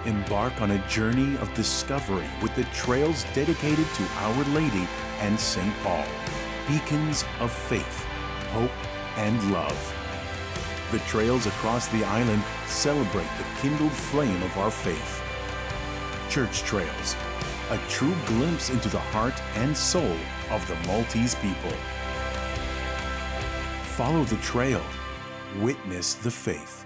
Embark on a journey of discovery with the trails dedicated to Our Lady and St. Paul, beacons of faith, hope, and love. The trails across the island celebrate the kindled flame of our faith. Church Trails, a true glimpse into the heart and soul of the Maltese people. Follow the trail, witness the faith.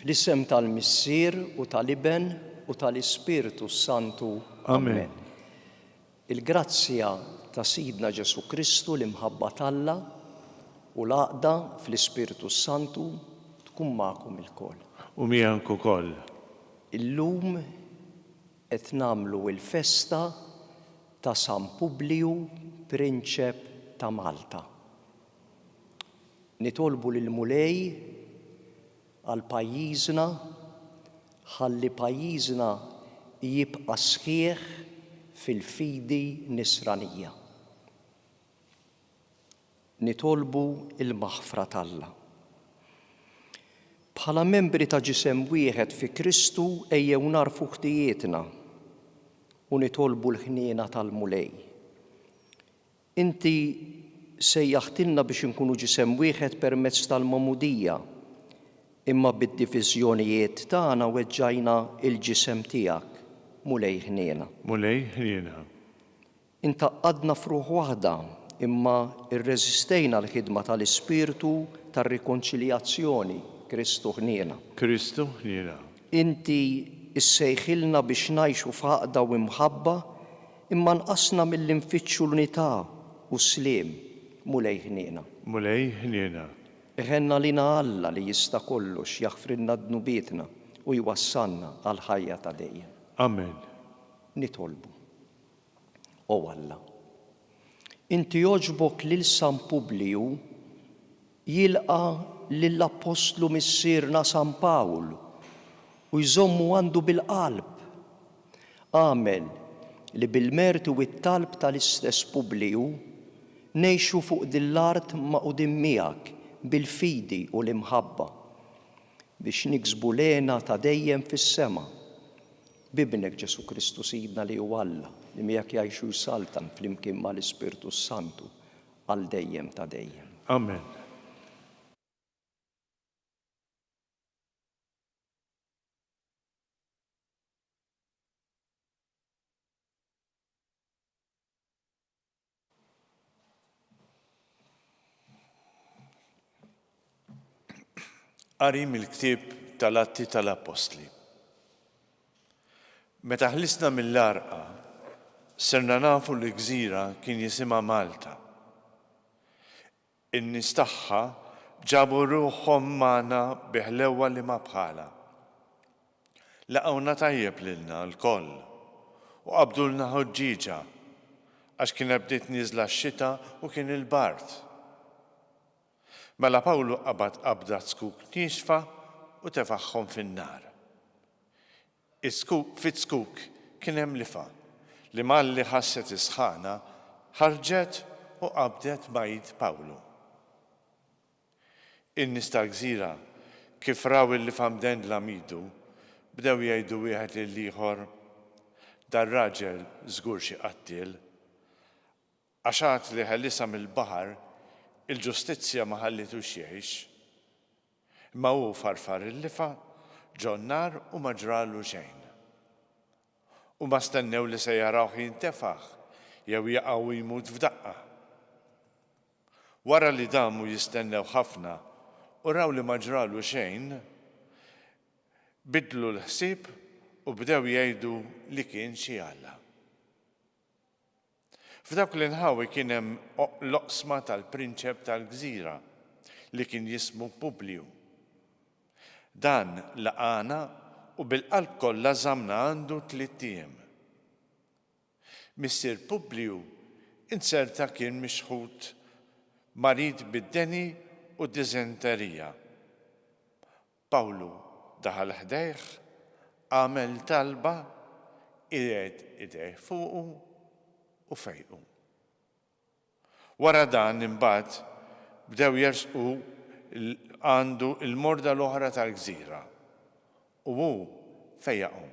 Fl-isem tal-Missier u tal-Iben u tal-Ispiritu Santu. Amen. Il-grazzja ta' Sidna Ġesu Kristu l-imħabba t'Alla u l-għaqda fl-Ispiritu Santu tkun magħkom ilkoll. U miegħek ukoll. Illum qed nagħmlu l-festa ta' San Publiu, Prinċep ta' Malta. Nitolbu lil Mulej għal pajjiżna ħalli pajjiżna jibqa' sħiħ fil-fidi nisranija. Nitolbu il-maħfra t'Alla. Bħala membri ta' ġisem wieħed fi Kristu ejjew narfu ħtijietna u nitolbu l-ħniena tal-Mulej. Inti sejjaħtilna biex inkunu ġisem wieħed permezz tal-Magħmudija, imma bid-diviżjonijiet tagħna weġġajna l-ġisem tiegħek, Mulej ħniena. Mulej ħniena. Intaqqadna f'ruħ waħda, imma irreżistejna l-ħidma tal-Ispirtu tar-rikonċiljazzjoni, Kristu ħniena. Kristu ħniena. Inti issejħilna biex ngħixu f'għaqda u imħabba, imma nqasna milli nfittxu l-unità u s-sliem, Mulej ħniena. Mulej ħniena. Iħenna lina Alla li jista' kollox jaħfrilna dnubietna u jwassalna għal ħajja ta' dejjem. Amen. Nitolbu. O Alla, Inti jogħġbok lil San Publiu jilqa lill-Apostlu missierna San Pawl u jżommu għandu bil-qalb. Għamel li bil-mertu u t-talb tal-istess Publiu ngħixu fuq dil-art ma' quddiem miegħek bil-fidi u l-imħabba biex niksbu lena ta' dejjem fis-sema. Bibnek Ġesu Kristu Sidna li huwa Alla li miegħek jgħixu jsaltan flimkien mal-Ispiritu Santu għal dejjem ta' dejjem. Amen. Qari mill-ktieb tal-Atti tal-Apostli. Meta ħlisna mill-Arqa, sirna nafu li gżira kien jisimha Malta. In-nies tagħha ġabu ruħhom magħna biħlewa li ma bħala. Laqgħuna tajjeb lilna l-koll u qabdulna ħoġġiġa għax kien bdiet nieżla x-xita u kien il-bard. Mela Pawlu qabad qabda skuk nixfa u tefaħħom fin-nar. Fit-skuk kien hemm lifa li malli ħasset isħana ħarġet u qabdet bajt Pawlu. In-nies tal-gżira kif raw il-lifa mdendla midu bdew jgħidu wieħed lill-ieħor dar-raġel żgur xi qattil għax għad li ħellisha mill-baħar il-ġustizzja ma ħallitux jgħix. Imma hu farfar il-lifa ġo n-nar u ma ġralu xejn. U ma stennew li se jarawh jintefaħ jew jaqgħu jmut f'daqqa. Wara li damu jistennew ħafna u raw li ma ġralu xejn, bidlu l-ħsieb u bdew jgħidu li kien xi Alla. F'dawk l-inħawi kien hemm l-oqsma tal-prinċep tal-Gżira li kien jismu Publiu. Dan laqana u bil-qalb kollha żamna għandu 3 ijiem. Missier Publiu inserta kien mixħud marid bid-deni u diżenterija. Pawlu daħal ħdejh, għamel talba, qiegħed idejh fuqu u fejqu. Wara dan imbagħad bdew jersqu għandu il-morda l-oħra tal-Gżira u hu fejjaqhom.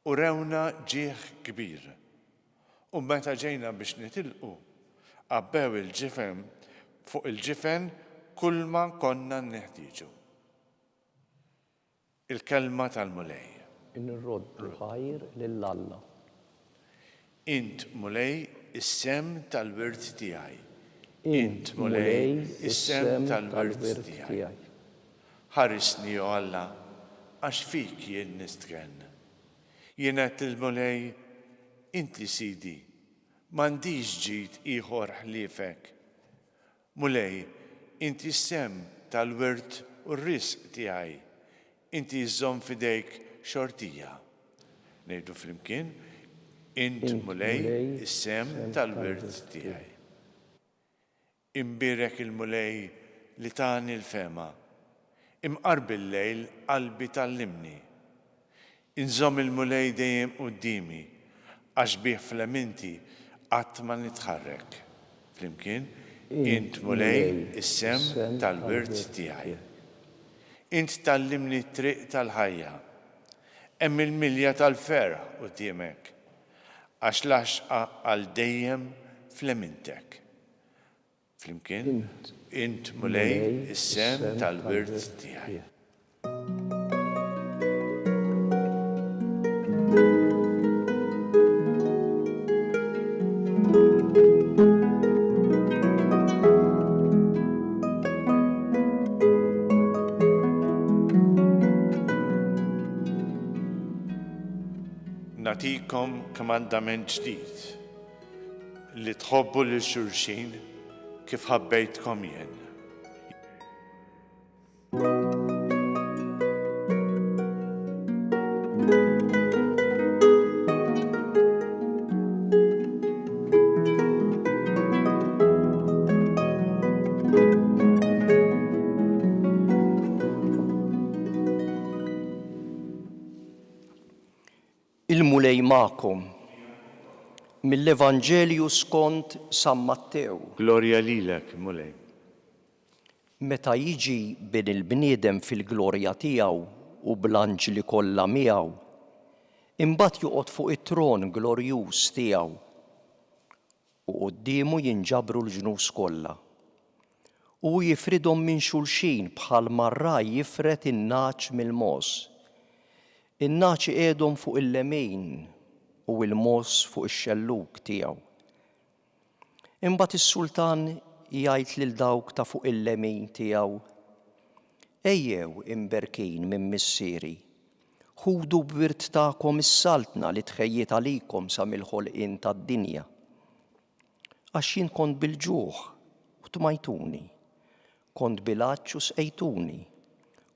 U rewna ġieħ kbir. U meta ġejna biex nitilqu, qabbew il-ġifen fuq il-ġifen kull ma konna neħtieġu. Il-kelma tal-mulej. Nirroddu ħajr lill-Alla. Int mulej is-sem tal-wirt tiegħi. Int mulej is-sem tal-wirt tiegħi. Ħarisni o Alla għax fik jien nistgħen. Jien qed il-mulej inti Sidi m'għandix ġid ieħor ħliefek. Mulej, inti s-sem tal-wirt u r-risq tiegħi. Inti żżomm fidejk xortija. Ngħidu flimkien, int mulej is-sem tal-wirt tiegħi. Imbirek il-mulej li tani l-fema. Imqarb il-lejl qalbi tal-limni. Inżomm il-mulej dejjem qudiemi għax bih flaminti qatt ma nitħarrek. Flimkien, int mulej is-sem tal-wirt tiegħi. Int tallimni t-triq tal-ħajja. Hemm il-milja tal-ferħ quddiemek għax laxqa għal dejjem flemintek. Flimkien, int mulej is-sem tal-wirt tiegħi. Natikom komandament ġdid li tħobbu lil xulxin kif ħabbejtkom jien. Il-mulej ma'kom mill-Evanġelju skont San Mattew. Glorja lilek, mulej. Meta jiġi bin il-bniedem fil-glorja tiegħu u bl-anġli kollha miegħu, imbagħad joqgħod fuq it-tron glorjuż tiegħu u qudiemu jinġabru l-ġnus kollha. U jifridhom minn xulxin bħal marraj jifret in-naċ mill-mos. In-naċi qiegħdhom fuq il-lemejn u l-mos fuq ix-xelluk tiegħu. Imbagħad is-sultan jgħid lil dawk ta' fuq il-lemejn tiegħu: Ejjew imberkin minn missieri, ħudu b'wirt tagħkom is-saltna li tħejjiet għalikom sa mill-ħolqien tad-dinja. Għax jien kont bil-ġuħ u tmajtuni, kont bil-għaġġ u sqejtuni,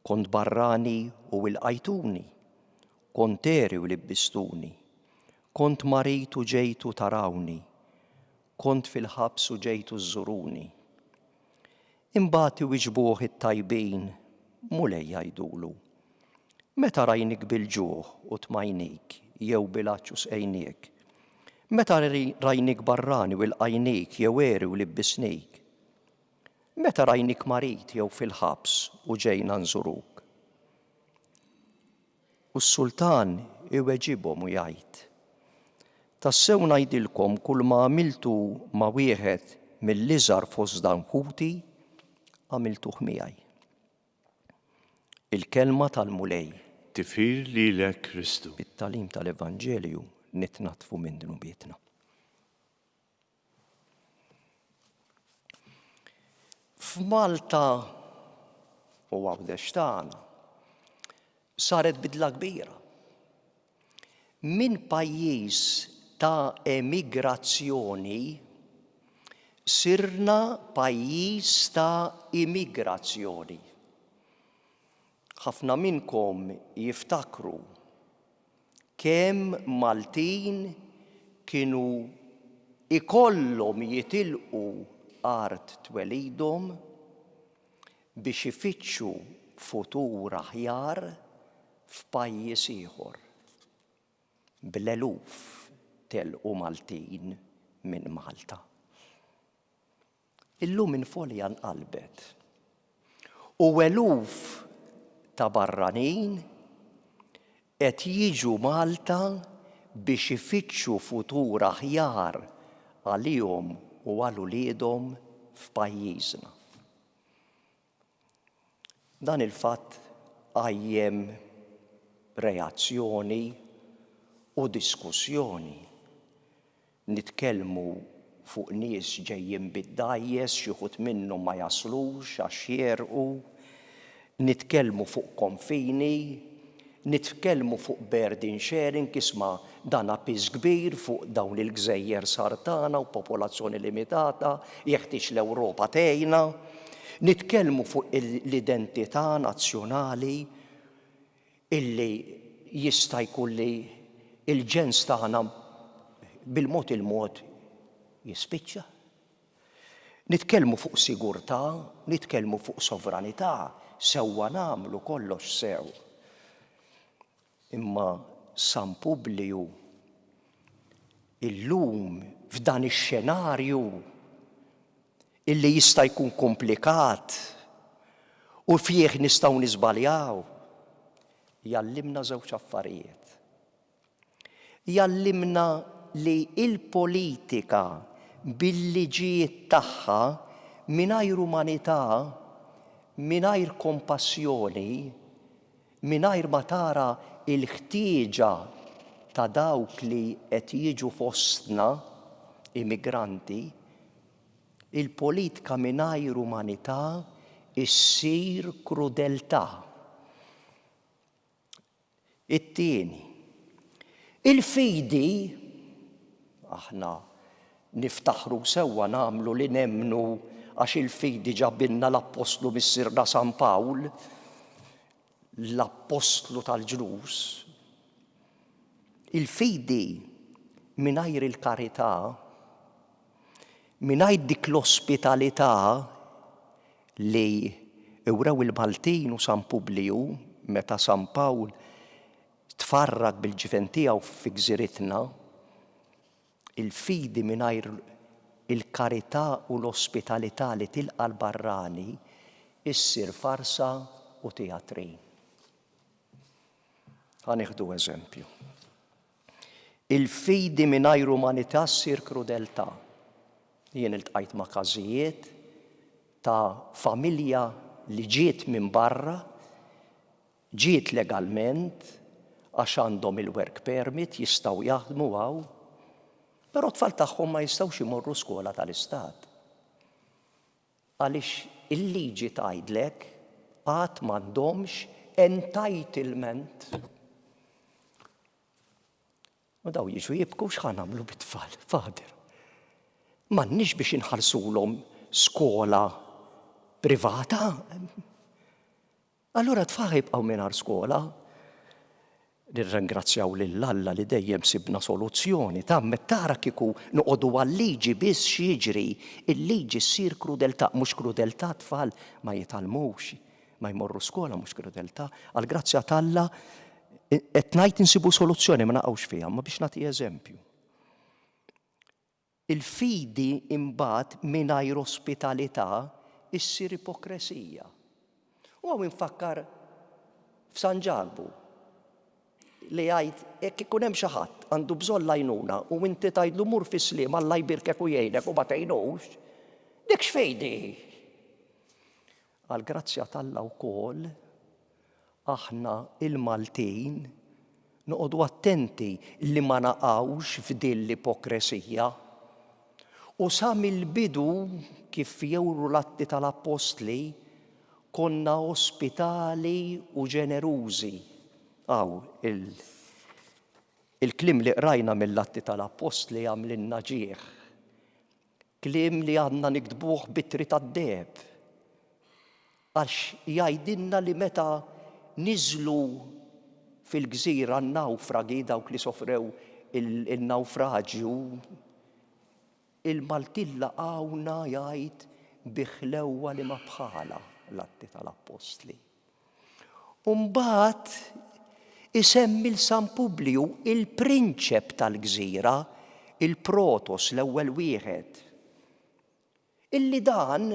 kont barrani u ilqajtuni, kont eri u libbistuni, kont marit u ġejtu tarawni, kont fil-ħabs u ġejtu żżuruni. Imbagħad iwiġbuh it-tajbin, mulej jgħidulu: Meta rajnik bil-ġuħ u tmajnik jew bil-għaġġ u sqejniek? Meta rajnik barrani u lqajnik jew eri u libbisnik? Meta rajnik marit jew fil-ħabs u ġejna nżuruk? U s-sultan iweġibhom u jgħid: Tassew ngħidilkom kull ma għamiltu ma' wieħed mill-iżgħar fost danħuti għamiltuh miegħi. Il-kelma tal-mulej. Tifir lilek Kristu. Bit-tagħlim tal-Evanġelju nitnatfu minn dnubietna. F'Malta u għawdex tagħna saret bidla kbira. Min pajjiż ta' emigrazzjoni sirna pajjiż ta' immigrazzjoni. Ħafna minnkom jiftakru kemm Maltin kienu ikollhom jitilqu art twelidhom biex ifittxu futur aħjar f'pajjiż ieħor. Bl-eluf telqu Maltin minn Malta. Illum infolja nqalbet. U eluf ta' barranin qed jiġu Malta biex ifittxu futur aħjar għalihom u għal uliedhom f'pajjiżna. Dan il-fatt għajjem reazzjoni u diskussjoni. Nitkellmu fuq nies ġejjin bid-dajjes, xi wħud minnhom ma jaslux għax jerqu, nitkellmu fuq konfini, nitkellmu fuq burden sharing isma' dan piż kbir fuq dawn il-gżejjer sartana u popolazzjoni limitata, jeħtieġ l-Ewropa tgħinna, nitkellmu fuq l-identità nazzjonali illi jista' jkun li il-ġens tagħna bil-mod il-mod jispiċċa. Nitkellmu fuq sigurtà, nitkellmu fuq sovranità, sewwa nagħmlu kollox sew. Imma San Publiu illum f'dan ix-xenarju illi jista' jkun komplikat u fih nistgħu niżbaljaw, jallimna żewġ affarijiet. Jallimna li il-politika bil-liġijiet tagħha mingħajr umanità, mingħajr kompassjoni, mingħajr ma tara il-ħtieġa ta' dawk li qed jiġu fostna immigranti, il-politika mingħajr umanità issir krudeltà. It-tieni, il-fidi aħna niftaħru sewwa nagħmlu li nemmnu għax il-fidi ġabilna l-Apostlu missirna San Pawl, l-Apostlu tal-ġlus. Il-fidi mingħajr il-karità, mingħajr dik l-ospitalità li ewrew il-Maltin u San Publiu meta San Pawl tfarrag bil-ġifen tiegħu fi gżiritna, il-fidi mingħajr il-karità u l-ospitalità li tilqa' l-barrani issir farsa u teatrin. Ħanieħdu eżempju. Il-fidi mingħajr umanità ssir krudeltà. Jien iltqajt ma' każijiet ta' familja li ġiet minn barra, ġiet legalment għax għandhom il-work permit jistgħu jaħdmu hawn, però t-tfal tagħhom ma jistgħux imorru skola tal-istat. Għaliex il-liġi tgħidlek qatt m'għandhomx entitlement. U daw jiġu jibku x'ħan nagħmlu bit-tfal, fader. M'għandniex biex inħallsulhom skola privata. Allura t-tfal jibqgħu mingħajr skola. Nirringrazzjaw lill-Alla li dejjem sibna soluzzjoni. Tammet tara kieku noqogħdu għal-liġi biss x'jiġri, il-liġi ssir krudeltà, mhux krudeltà tfal ma jitalmux, ma jmorru skola mhux krudeltà. Għall-grazzja tal-Alla qed ngħid insibu soluzzjoni ma naqgħux fiha, ma biex nagħti eżempju. Il-fidi imbagħad mingħajr ospitalità issir ipokresija. U għaw infakkar f'San Ġalbu li jgħid jekk ikun hemm xi ħadd għandu bżonn għajnuna u inti tgħidlu mur fis-sliem Alla jbirkek u jgħinek u ma tgħinux, dik x'fejdi. Għall-grazzja tal-Alla wkoll aħna il-Maltin noqogħdu attenti li ma naqgħux f'din l-ipokresija U sa mill-bidu kif jewru l-Atti tal-Apostli konna ospitali u ġenerużi. Il-klim li qrajna mill-Atti tal-Apostli għamlinna ġieħ. Klim li għandna nikdbuh bitri tad-deb. Għax jgħidilna li meta niżlu fil-gżira n-nawfragi dawk li sofrew il-nawfraġju, il-Maltilla għawna jgħid biħlewa li ma bħala l-Atti tal-Apostli. Mbagħad isemmi l-San Publiu il-prinċep tal-gżira, il-protos l-ewwel wieħed. Illi dan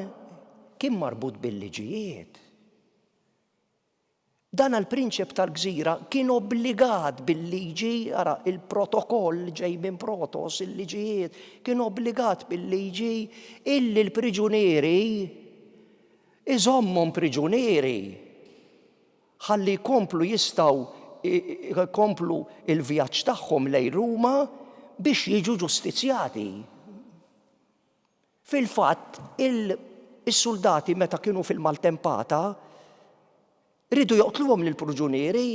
kien marbut bil-liġijiet. Dan il-prinċep tal-gżira kien obbligat bil-liġi, ara il-protokoll ġej minn protos, il-liġijiet, kien obbligat bil-liġi illi l-priġunieri iżommhom priġunieri ħalli jkomplu il-vjaġġ tagħhom lejn Ruma biex jiġu ġustizzjati. Fil-fatt, il-soldati meta kienu fil-maltempata ridu joqtluhom lill-priġunieri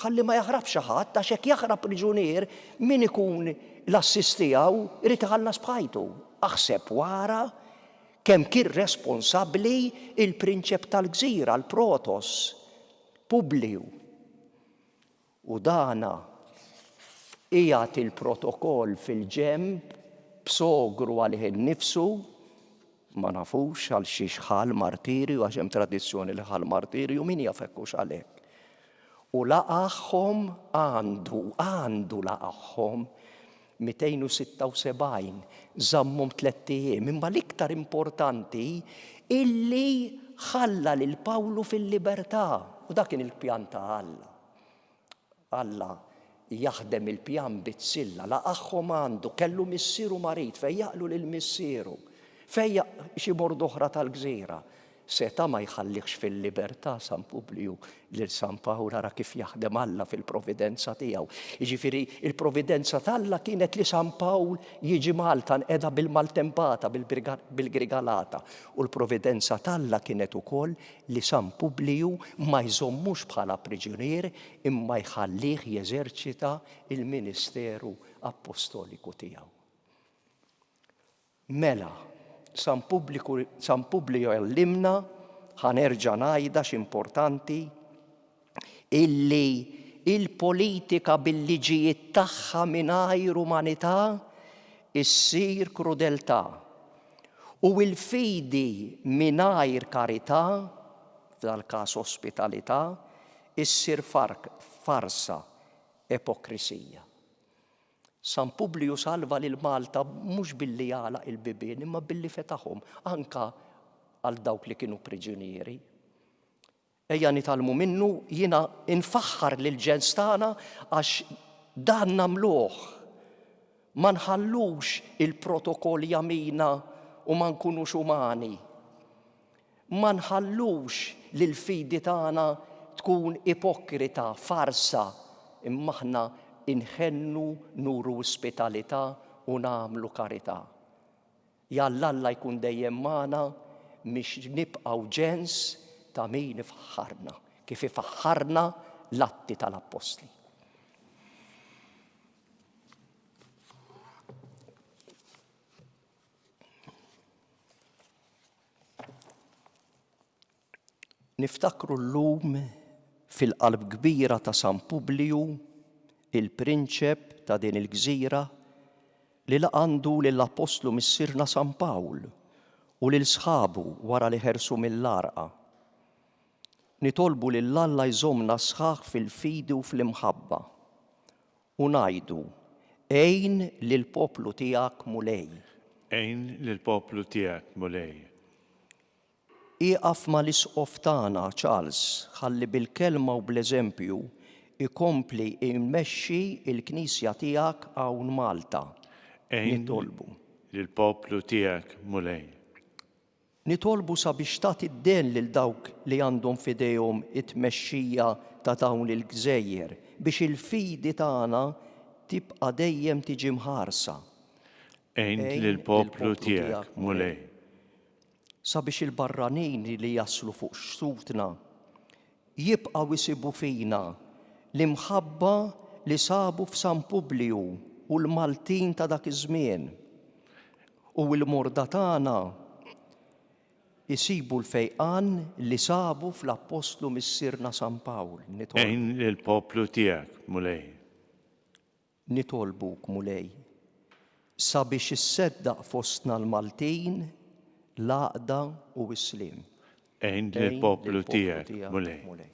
ħalli ma jaħrabx xi ħadd għax hekk jaħrab priġunier min ikun l-assist tiegħu irid iħallas bħajtu. Aħseb wara kemm kien responsabbli il-prinċep tal-gżira, l-protos, Publiu. U dana qiegħed il-protokoll fil-ġemb b'sogru għalih innifsu, ma nafux għal xiex ħal martirju, għax hemm tradizzjoni li ħal martirju, min jafekkux għalhekk. U laqahom għandu laqahom 276, żammhom 3 ijiem, imma l-iktar importanti illi ħalla lil Pawlu fil-libertà. U dak kien il-pjan ta' Alla. Alla jaħdem il-pjan bit-silla, laqahom għandu, kellu missieru marit fejn jaqlu lil missieru. Fejja xi bord oħra tal-gżira. Seta ma jħallihx fil-libertà San Publiu lil San Pawl ara kif jaħdem Alla fil-providenza tiegħu. Jiġifieri il-providenza t'Alla kienet li San Pawl jiġi Malta nqeda bil-maltempata, bil-grigalata. U l-providenza t'Alla kienet ukoll li San Publiu ma jżommux bħala priġunier imma jħallih jeżerċita il-ministeru apostoliku tiegħu. Mela, San Publiu għallimna, ħanerġa' ngħidha x'importanti, illi il-politika bil-liġijiet tagħha mingħajr umanità issir krudeltà. U l-fidi mingħajr karità, f'dal-każ ospitalità, issir farsa, ipokrisija. San Publiu salva lil Malta mhux billi jagħlaq il-bibien imma billi fetaħhom anka għal dawk li kienu priġunieri. Ejja nitalmu minnu, jiena infaħħar lil ġens tagħna għax dan nagħmluh. Ma nħallux il-protokoll jamina u ma nkunux umani. Ma nħallux li l-fidi tagħna tkun ipokrita, farsa, imma aħna inħennu nuru ospitalità u nagħmlu karità. Jalla Alla jkun dejjem magħna mhix nibqgħu ġens ta' min ifaħħarna, kif ifaħħarna l-Atti tal-Apostli. Niftakru llum fil-qalb kbira ta' San Publiu il-prinċep ta' din il-gżira li laqandu lill-Apostlu missierna San Pawl u lil sħabu wara li ħersu mill-Arqa. Nitolbu lil Alla jżommna sħaħ fil-fidi u fl-imħabba u ngħidu ejn lill-poplu tiegħek mulej. Ejn lill-poplu tiegħek mulej. Ieqaf mal-isqof tagħna Charles ħalli bil-kelma u bl-eżempju ikompli immexxi il-Knisja tiegħek hawn Malta. Nitolbu. Lill-poplu tiegħek mulej. Nitolbu sabiex tagħti d-den lil dawk li għandhom f'idejhom it-tmexxija ta' dawn il-gżejjer biex il-fidi tagħna tibqa' dejjem tiġi mħarsa. Ejn lill-poplu tiegħek mulej. Sabiex il-barranin li jaslu fuq xtutna jibqgħu jsibu fina l-imħabba li sabu f'San Publiju u l-Maltin ta' dak iż-żmien. U l-morda tagħna jisibu l-fejqan li sabu fl-Apostlu missierna San Pawl. Ejn lill-poplu tiegħek mulej. Nitolbuk mulej sabiex isseddaq fostna l-Maltin l-għaqda u s-slim. Ejn lill-poplu tiegħek mulej.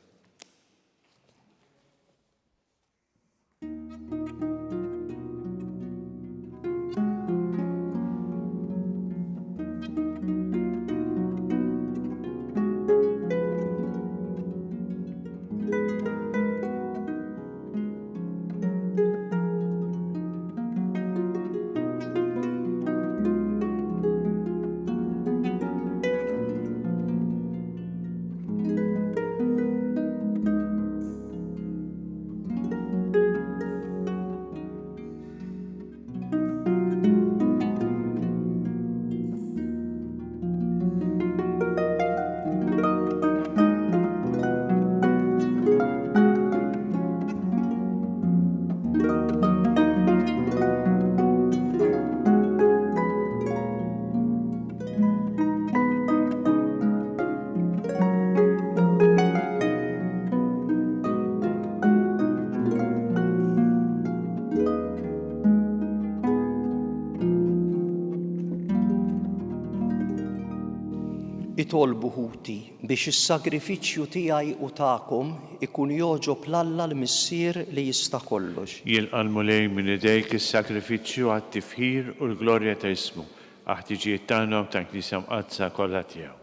Itolbu ħuti biex is-sagrifiċċju tiegħi u tagħkom ikun jogħġob l-Alla l-Missier li jista' kollox. Jilqa' mulej minn idejk is-sagrifiċċju għat-tifħir u l-glorja ta' ismu, aħtiġijiet tagħna u tal-Knisja mqadsa kollha tiegħu.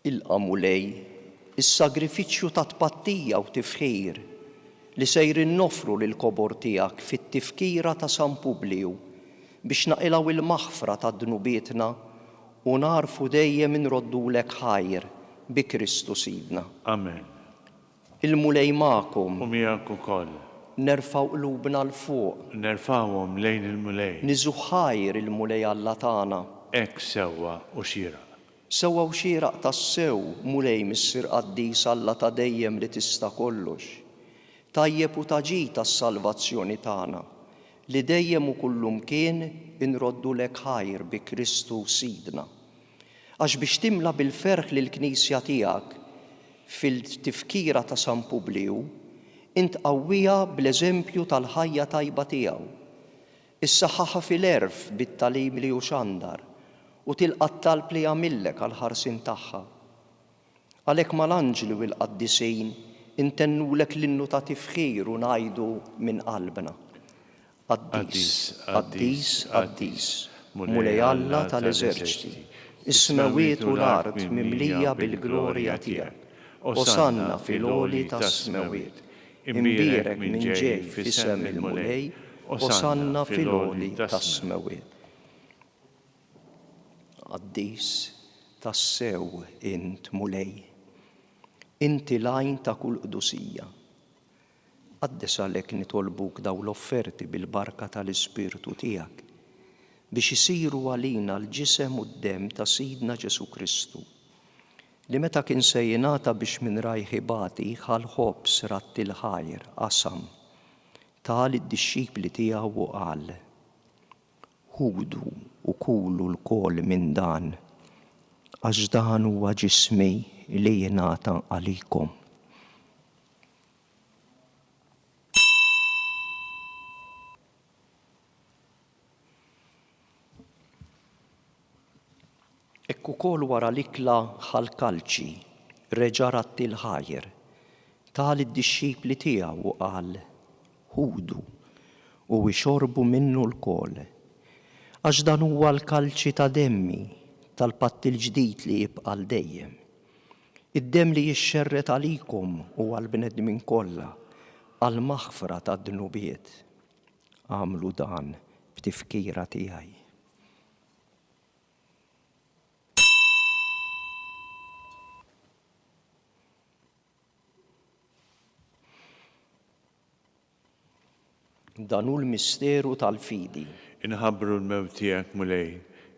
Ilqa' mulej is-sagrifiċċju ta' tpattija u tifħir li sejrin nofru lill-kobor tiegħek fit-tifkira ta' San Publiju biex naqilgħu il-maħfra ta' dnubietna u narfu dejjem inroddulek ħajr bi Kristu Sidna. Amen. Il-mulej magħkom. U miegħek ukoll. Nerfgħu qlubna l fuq. Nerfgħuhom lejn il-mulej. Niżu ħajr il-mulej Alla tagħna. Hekk sewwa u xieraq. Sewwa u xieraq tas-sew mulej missier Qaddis Alla ta' dejjem li tista' kollox. Tajjeb u taġid tas-salvazzjoni tagħna li dejjem u kullumkien inroddulek ħajr bi Kristu Sidna. Għax biex timla bil-ferħ lill-Knisja tiegħek fil-tifkira ta' San Publiju, int qawwija bl-eżempju tal-ħajja tajba tiegħu. Issaħħaħa fil-erf bit-talim li hu xandar u tilqa' t-talb li jagħmillek għall-ħarsien tagħha. Għalhekk mal-anġli u l-qaddisin intennulek l-innu ta' tifħir u ngħidu minn qalbna. Qaddis, Qaddis, Qaddis, mulej Alla tal-eżerċiti, is-smawiet u l-art mimlija bil-glorja tiegħek. Osanna fil-għoli tas-smawiet, imbierek minn ġej f'isem il-mulej, osanna fil-għoli tas-smawiet. Qaddis tas-sew int mulej, inti lajn ta' kull qdusija. Qaddes għalhekk nitolbuk daw l-offerti bil-barka tal-Ispirtu tiegħek biex isiru għalina l-ġisem u d-demm ta' Sidna Ġesu Kristu li meta kien se jingħata biex minn rajħibati ħal-ħobb rat il-ħajr qasam tal id-dixxipli tiegħu u qal: ħudu u kulu l-kol minn dan għax dan huwa ġismi li jingħata għalikom. Ekk ukoll wara l-ikla ħal-kalċi reġa' rat il-ħajr tal id-dixxipli tiegħu u qal: ħudu u ixorbu minnu l-kol għax dan huwa l-kalċi ta' demmi tal-patt il-ġdid li jibqa' l dejjem. Id-demm li jixxerret għalikom u għall-bnedmin kollha għall-maħfra tad-dnubiet. Għamlu dan b'tifkira tiegħi. Dan hu l-misteru tal-fidi. inħabbru l-mewt tiegħek mulej,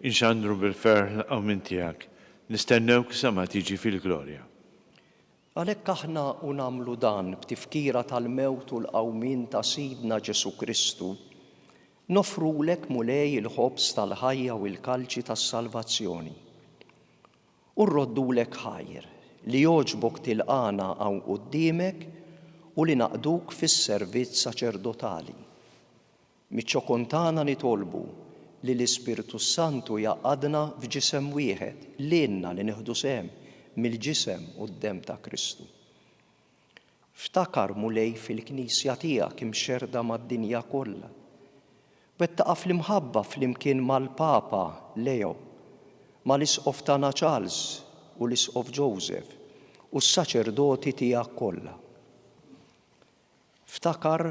inxandru bil-ferħ l-qawmin tiegħek, nistennewk sama tiġi fil-glorja. Għalhekk aħna nagħmlu dan b'tifkira tal-mewt u l-qawmin ta' Sidna Ġesu Kristu, nofrulek mulej il-ħobs tal-ħajja u l-kalċi tas-salvazzjoni. U rroddulek ħajr li jogħġbok tilqana hawn quddiemek u li naqduk fis-servizz saċerdotali. Miċ-ċokontana nitolbu li l-Ispirtu Santu jaqadna f'ġisem wieħed lilna li nieħdu sehem mill-ġisem u d-dem ta' Kristu. Ftakar mulej fil-Knisja tiegħek imxerda mad-dinja kollha. Wettaqa' fl-imħabba flimkien mal-Papa Leo, mal-Isqof tagħna Charles u l-Isqof Joseph u s-saċerdoti tiegħek kollha. Ftakar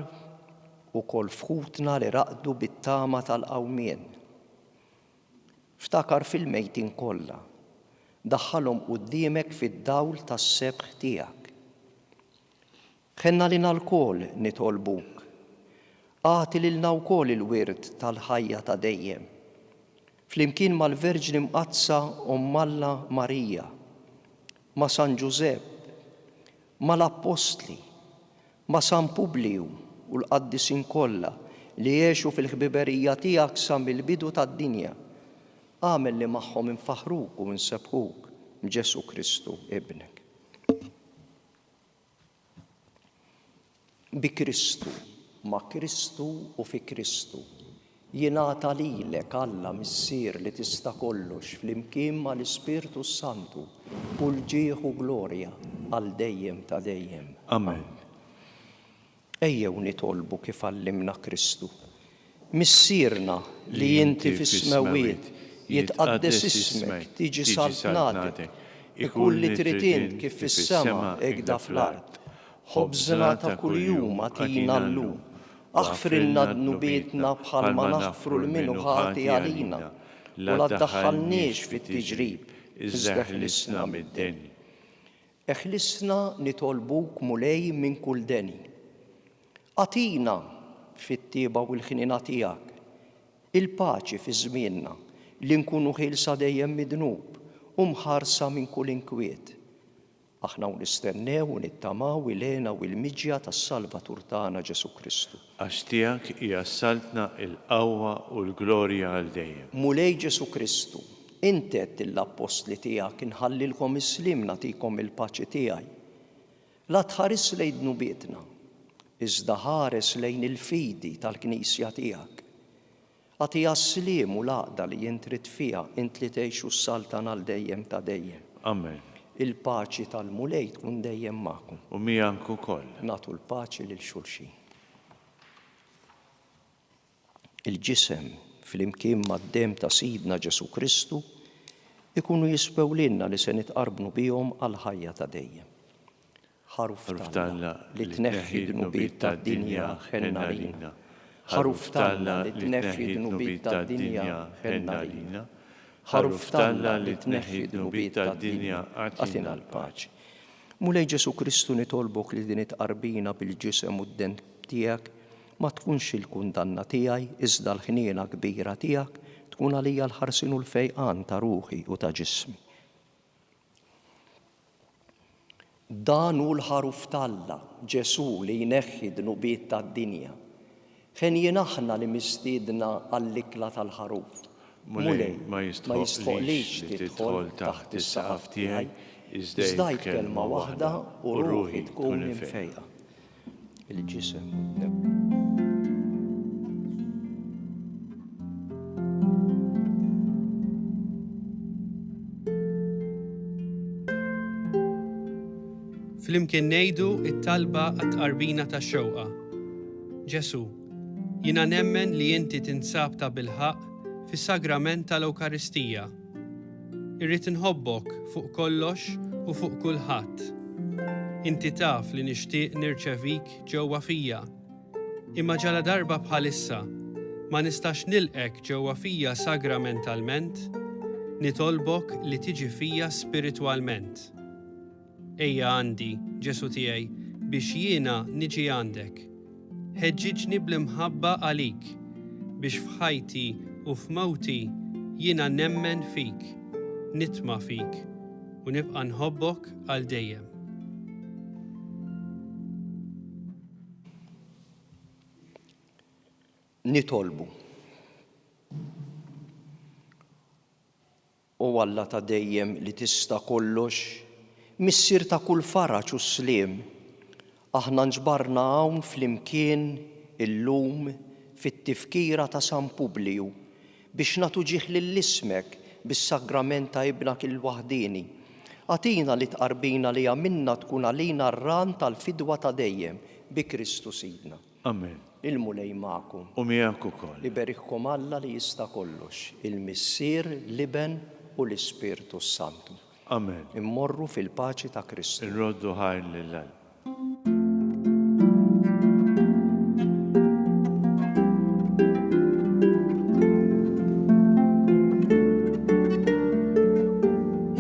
ukoll fħutna li raqdu bit-tama tal-qawmien. Ftakar fil-mejtin kollha, daħħalhom quddiemek fid-dawl tas-sebħ tiegħek. Ħenna lina l-kol nitolbuk, għati lilna wkoll il-wirt tal-ħajja ta' dejjem. Flimkien mal-Verġni Mqazza Alla Marija, ma' San Giuseppe, mal-Apostli, ma' San Publiu u l-qaddisin kollha li jgħixu fil-ħbiberija tiegħek sa mill-bidu tad-dinja, għamel li magħhom infaħruk u nsebħuk b'Ġesu Kristu ibnek. Bi Kristu, ma' Kristu u fi Kristu, jingħata lilek Alla missier li tista' kollox flimkien mal-Ispirtu Santu u l-ġieħ u glorja għal dejjem ta' dejjem. Amen. Ejjew nitolbu kif għallimna Kristu. Missierna li inti fis-smawiet jitqaddes ismek, tiġi saltnatek, ikun li trid int kif fis-sema hekk fl-ard. Ħobżna ta' kuljum agħtina llum, aħfrilna d-nubietna bħalma naħfru l-minu ħati għalina, u la ddaħħalniex fit-tiġrib, iżda ħlisna mid-deni. Eħlisna nitolbuk mulej minn kull deni. Għatina fit-tieba u l-ħnina tiegħek il-paċi fi żmienna li nkunu ħilsa dejjem midnub u mħarsa minn kull inkwiet. Aħna nistennew u nittamaw il-għena u l-miġja tas-Salvatur tagħna Ġesu Kristu. Għax tiegħek hija saltna l-qawwa u l-glorja għal dejjem. Mulej Ġesu Kristu, inti għedt l-apostli tiegħek inħallilkom islim nagħtikom il-paċi tiegħi. La tħares lejn dnubietna, iżda ħares lejn il-fidi tal-Knisja tiegħek. Għatija s-slim u l-għaqda li jintrid fiha int li tgħixu s-saltan għal dejjem ta' dejjem. Amen. Il-paċi tal-mulej tkun dejjem magħkom. U miegħek ukoll. Nagħtu l-paċi lil xulxin. Il-ġisem fl-imkien mad-dem ta' Sidna Ġesu Kristu ikunu jispew lilna li se nitqarbnu bihom għal ħajja ta' dejjem. Ħaruf Talla li tneħħi d-nubiet tad-dinja ħenna lina. Ħaruf Talla li tneħħi d-nubiet tad-dinja ħenna lina. Ħaruf Talla li tneħħi d-nubiet tad-dinja għatina l-paċi. Mulej Ġesu Kristu nitolbok li din itqarbina bil-ġisem u d-den tiegħek ma tkunx il-kundanna tiegħi iżda l-ħniena kbira tiegħek tkun għalija l-ħarsin u l-fejqan ta' ruħi u ta' ġismi. Dan hu l-ħaruf Talla, Ġesu li jneħħi d-nubiet tad-dinja. Ħen jien aħna li mistiedna għall-ikla tal-ħaruf. Mulej ma jistħoqlix li tidħol taħt is-saqaf tiegħi, iżda kelma waħda u ruħi tkun infejqa. Il-ġisem. Flimkien ngħidu it-talba għat-tqarbina tax-xewqa. Ġesu, jiena nemmen li inti tinsab ta' bilħaq fis-sagrament tal-Ewkaristija. Irrid inħobbok fuq kollox u fuq kulħadd. Inti taf li nixtieq nirċevik ġewwa fija. Imma ġala darba bħalissa ma nistax nilqek ġewwa fija sagramentalment, nitolbok li tiġi fija spiritwalment. Ejja għandi, Ġesu tiegħi, biex jiena niġi għandek. Ħeġġiġni bl-imħabba għalik, biex f'ħajti u f'mowti jiena nemmen fik, nitma' fik u nibqa' nħobbok għal dejjem. Nitolbu. O Alla ta' dejjem li tista' kollox, missier ta' kull faraġ u sliem, aħna nġbarna hawn flimkien illum fit-tifkira ta' San Publiju biex nagħtu ġieħ lill-ismek bis-sagrament ta' ibnak il-waħdini. Għatina li tqarbina li għamilna tkun għalina r-ran tal-fidwa ta' dejjem bi Kristu Sidna. Amen. Il-mulej ma'kum. U miegħek ukoll. Liberikkom Alla li jista' kollox, il-Missier, l-Iben u l-Ispirtu Santu. Amen. Immorru fil-paċi ta' Kristu. Irroddu ħajr lil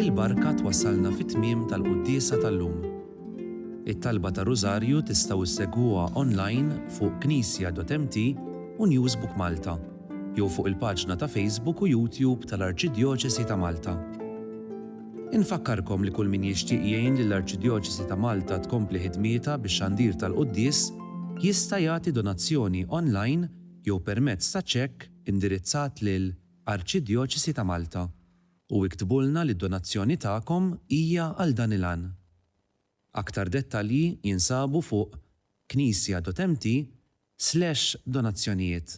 Il-barka twassalna fit-tmiem tal-quddiesa tal-lum. It-talba ta' Rużarju tistgħu issegwuha online fuq knisja.mt u Newsbook Malta, jew fuq il-paġna ta' Facebook u YouTube tal-Arċidjoċesi ta' Malta. Infakkarkom li kull min jixtieq jgħin lill-Arċidjoċesi ta' Malta tkompli ħidmieta bix-xandir tal-quddies jista' jagħti donazzjoni online jew permezz ta' ċekk indirizzat lil Arċidjoċesi ta' Malta u iktbulna li d-donazzjoni tagħkom hija għal dan il-għan. Aktar dettalji jinsabu fuq knisja.mt/donazzjonijiet.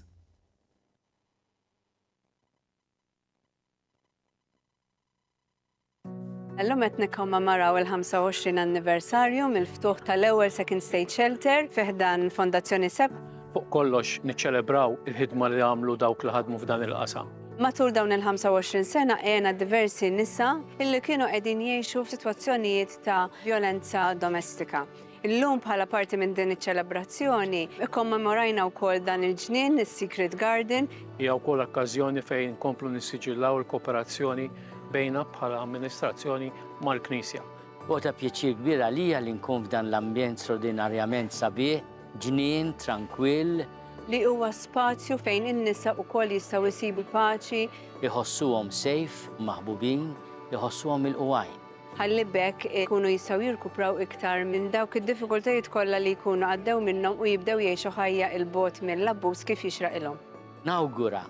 Illum qed nikkommemaraw il-25 anniversarju mill-ftuħ tal-ewwel Second State Shelter fih dan Fondazzjoni SEB. Fuq kollox niċċelebraw il-ħidma li għamlu dawk li ħadmu f'dan il-qasam. Matul dawn il-25 sena għena diversi nisa illi kienu qegħdin jgħixu f'sitwazzjonijiet ta' violenza domestika. Illum bħala parti minn din iċ-ċelebrazzjoni ikkommemorajna wkoll dan il-ġnien, is-Secret Garden. Hija wkoll okkażjoni fejn nkomplu nissiġillaw il-kooperazzjoni bejna bħala amministrazzjoni mal-Knisja. Bota pjaċir kbir għalija li nkun f'dan l-ambjent straordinarjament sabiħ, ġnien, tranquill, li huwa spazju fejn in-nisa wkoll jistgħu jsibu paċi. Iħossuhom safe, maħbubin, iħossuhom il-qwajn. Ħalli bekk ikunu jistgħu jirkupraw iktar minn dawk id-diffikultajiet kollha li jkunu għaddew minnhom u jibdew jgħixu ħajja il-bot mill-abbuż kif jixraqilhom. Nawgura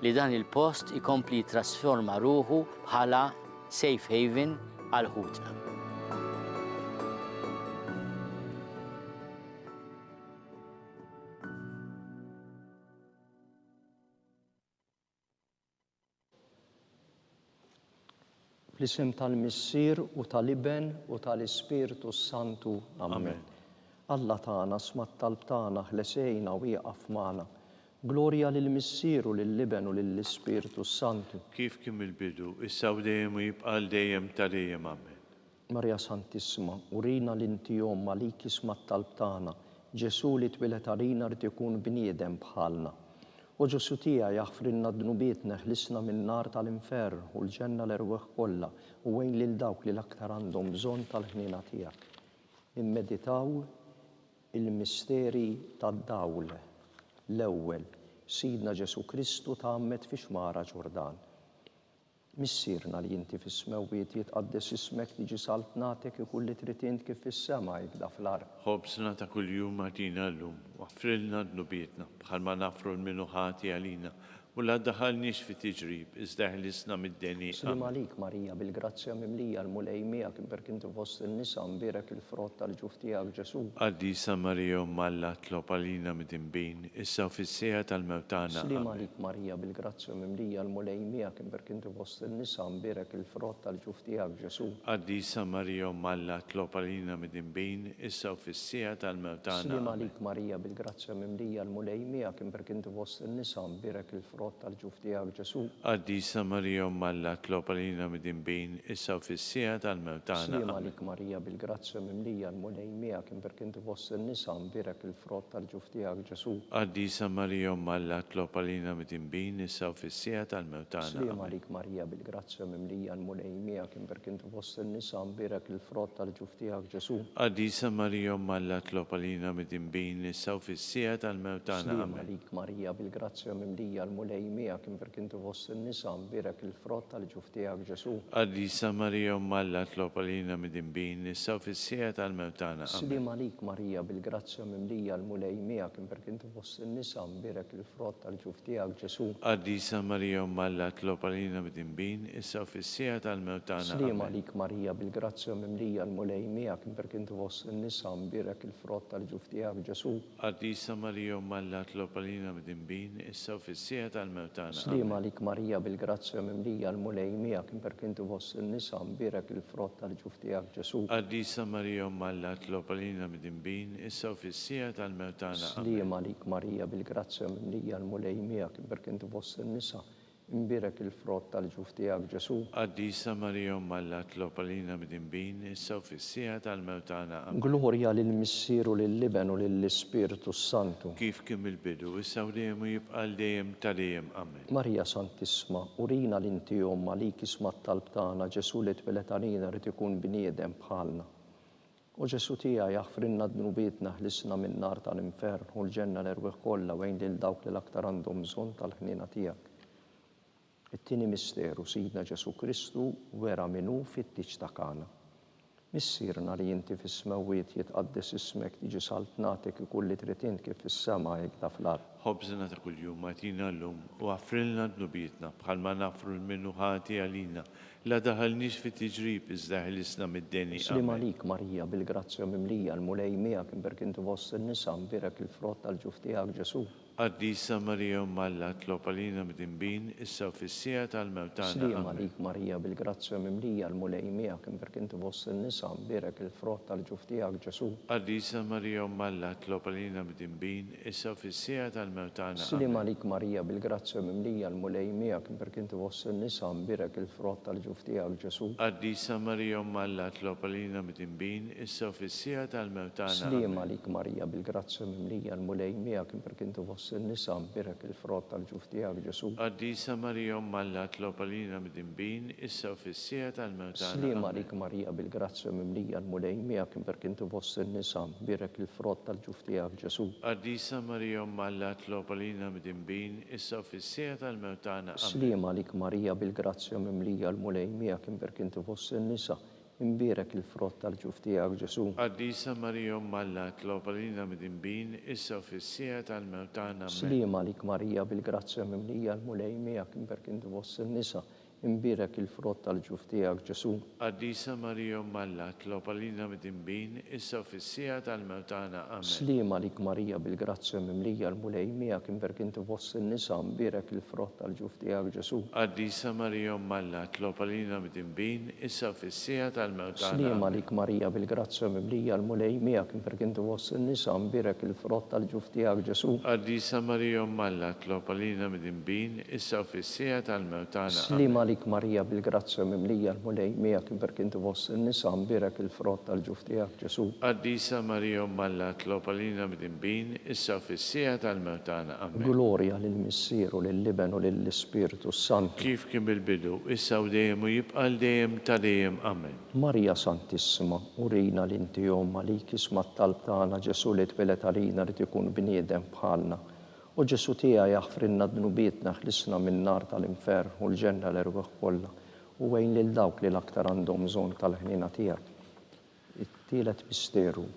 li dan il-post ikompli jitrasforma ruħu bħala safe haven għal ħutna. Fl-isem tal-Missier u tal-Iben u tal-Ispirtu Santu. Amen. Alla tagħna smat talb tagħna ħlesejna u jaqaf magħna. Glorja lill-Missier u lill-Iben u lill-Ispirtu Santu. Kif kien il-bidu, issa u dejjem u jibqa' dejjem tal-dejjem. Amen. Marja Santissima, urina l-inti jom malik smat talb tagħna. Ġesu li twilet għalina rid ikun bniedem bħalna. U Ġesu tiegħi jaħfrilna d-dnubietna ħlisna min-nar tal-infern u l-ġenna l-erweħ kollha u wejn lil dawk li l-aktar għandhom bżonn tal-ħniena tiegħek. Immeditaw il-misteri tad-dawl. L-ewwel, Sidna Ġesu Kristu tgħammed fi xmara Ġordan. Missierna li inti fis-smewwiet jitqaddes ismek tiġi saltnatek ikun li trid int kif fis-sema jibda fl-ard. Ħobsna ta' kuljum għatina llum, waffrilna d-nubietna bħalma nafru l-minuħati għalina u la daħalniex fi tiġrib, iżda ħlisna mid-deni. Slim għalik Marija bil-grazzja mimlija l-mulej miegħek imberk inti fost in-nisa mbierek il-frott tal-ġuf tiegħek Ġesu. Qaddisa Marija Alla tlob għalina mid-imbin, issa u fis-sieħa tal-mewtana. Slim għalik Marija bil-grazzja mimlija l-mulej miegħek imberk inti fost in-nisa mbierek il-frott tal-ġuf tiegħek Ġesu. Qaddisa Marija Alla tlob għalina mid-imbin, issa u fis-sieħa tal-mewtana. Slim għalik Marija bil-grazzja mimlija l-mulej miegħek imberk inti fost in-nisa mbierek il-frott il-frott tal-ġuf tiegħek Ġesu. Addisa Marija Malla tlob għalina mid-imbin issa u fis-sija tal-mewt tagħna. Slima għalik Marija bil-grazzja mimlija l-mulej miegħek imperk inti fost in-nisa mbirek il-frott tal-ġuf tiegħek Ġesu. Addisa Marija Malla tlob għalina mid-imbin issa u fis-sija tal-mewt tagħna. Slima għalik Marija bil-grazzja mimlija l-mulej miegħek imperk inti fost in-nisa mbirek il-frott tal-ġuf tiegħek Ġesu. Addisa Marija Malla tlob għalina mid-imbin issa u fis-sija tal-mewt tagħna. Slima għalik Marija bil-grazzja mimlija l-mulej miegħek imperk inti fost in-nisa mbirek il-frott tal-ġuf tiegħek Ġesu. Addisa Marija Malla tlob għalina mid-imbin issa u fis-sija tal-mewt tagħna. Slima għalik Marija bil-grazzja mimlija l-mulej miegħek imperk inti fost in-nisa mbirek il-frott tal-ġuf tiegħek Ġesu. Addisa Marija Malla tlob għalina mid-imbin issa u fis-sija tal-mewt tagħna. Slima għalik Marija bil-grazzja mimlija l-mulej miegħek imperk inti fost in-nisa mbirek il-frott tal-ġuf tiegħek Ġesu. Addisa Marija Malla tlob għalina mid-imbin issa u fis-sija tal-mewt tagħna. Slima għalik Marija bil-grazzja mimlija l-mulej miegħek imperk inti fost in-nisa mbirek il-frott tal-ġuf tiegħek Ġesu. Addisa Marija Malla tlob għalina mid-imbin issa u fis-sija tal-mewt tagħna. Slima għalik Marija bil-grazzja mimlija l-mulej miegħek imperk inti fost in-nisa imbirek il-frott tal-ġuf tiegħek Ġesu. Addisa Marija Malla tlob għalina mid-imbin issa u fis-sija tal-mewt tagħna. Glorja lill-Missieru lill-Liben u lill-Ispiritu Santu. Kif kien il-bidu issa u dejjem u jibqa' dejjem tal-dejjem. Amen. Marija Santissima, urina l-inti Omma li kisma t-talb tagħna Ġesu li tbelet għalina rid ikun bniedem bħalna. U Ġesu tiegħi jaħfrinna d-nubietna ħlisna minn nar tal-infern u l-ġenna l-erweħ kollha wejn lil dawk li l-aktar għandhom bżonn tal-ħniena tiegħek. It-tieni misteru Sidna Ġesu Kristu wera minnu fit-tiġ ta' Kana. Missierna li inti fis-smawiet jitqaddes ismek tiġi saltnatek ikun li trid int kif fis-sema hekk ta' fl-ard. Ħobżna ta' kuljum għatina llum u għafrilna d-nubietna bħalma nafru l-minnu ħati għalina la daħalniex fit-tiġrib iżda ħlisna mid-deni. Slima għalik Marija bil-grazzja mimlija l-mulej miegħek imperk inti fost in-nisa mbirek il-frott tal-ġuf tiegħek Ġesu. Addisa Marija Malla tlob għalina mid-imbin issa u fis-sija tal-mewt tagħna. Slima għalik Marija bil-grazzja mimlija l-mulej miegħek imperk inti fost in-nisa mbirek il-frott tal-ġuf tiegħek Ġesu. Addisa Marija Malla tlob għalina mid-imbin issa u fis-sija tal-mewt tagħna. Slima għalik Marija bil-grazzja mimlija l-mulej miegħek imperk inti fost in-nisa mbirek il-frott tal-ġuf tiegħek Ġesu. Addisa Marija Malla tlob għalina mid-imbin issa u fis-sija tal-mewt tagħna. Slima għalik Marija bil-grazzja mimlija l-mulej miegħek imperk inti fost in-nisa mbirek il-frott tal-ġuf tiegħek Ġesu. Addisa Marija Malla tlob għalina mid-imbin issa u fis-sija tal-mewt tagħna. Slima għalik Marija bil-grazzja mimlija l-mulej miegħek imperk inti fost in-nisa mbirek il-frott tal-ġuf tiegħek Ġesu. Addisa Marija Malla tlob għalina mid-imbin issa u fis-sija tal-mewt tagħna. Slima għalik Marija bil-grazzja mimlija l-mulej miegħek imperk inti fost in-nisa imbirek il-frott tal-ġuf tiegħek Ġesu. Addisa Marija Malla tlob għalina mid-imbin issa u fis-sija tal-mewt tagħna. Slima għalik Marija bil-grazzja mimlija l-mulej miegħek imperk inti fost in-nisa imbirek il-frott tal-ġuf tiegħek Ġesu. Addisa Marija Malla tlob għalina mid-imbin issa u fis-sija tal-mewt tagħna. Amen. Slima għalik Marija bil-grazzja mimlija l-mulej miegħek imperk inti fost in-nisa imbirek il-frott tal-ġuf tiegħek Ġesu. Addisa Marija Malla tlob għalina mid-imbin issa u fis-sija tal-mewt tagħna. Slima għalik Marija bil-grazzja mimlija l-mulej miegħek imperk inti fost in-nisa imbirek il-frott tal-ġuf tiegħek Ġesu. Addisa Marija Malla tlob għalina mid-imbin issa u fis-sija tal-mewt tagħna. Slima għalik Marija bil-grazzja mimlija l-mulej miegħek imperk inti fost in-nisa imbirek il-frott tal-ġuf tiegħek Ġesu. Addisa Marija Malla tlob għalina mid-imbin issa u fis-sija tal-mewt tagħna. Amen. Glorja lill-Missieru lill-Liben u lill-Ispiritu Santu. Kif kien bil-bidu issa u dejjem u jibqa' dejjem tal-dejjem. Amen. Marija Santissima, urina l-inti Omma li kisma t-talb tagħna Ġesu li tbelet għalina rid ikun bniedem bħalna. U Ġesu tiegħi jaħfrinna d-nubietna ħlisna minn nar tal-infern u l-ġenna l-erweħ kollha u wejn lil dawk li l-aktar għandhom bżonn tal-ħniena tiegħek. It-tielet misteru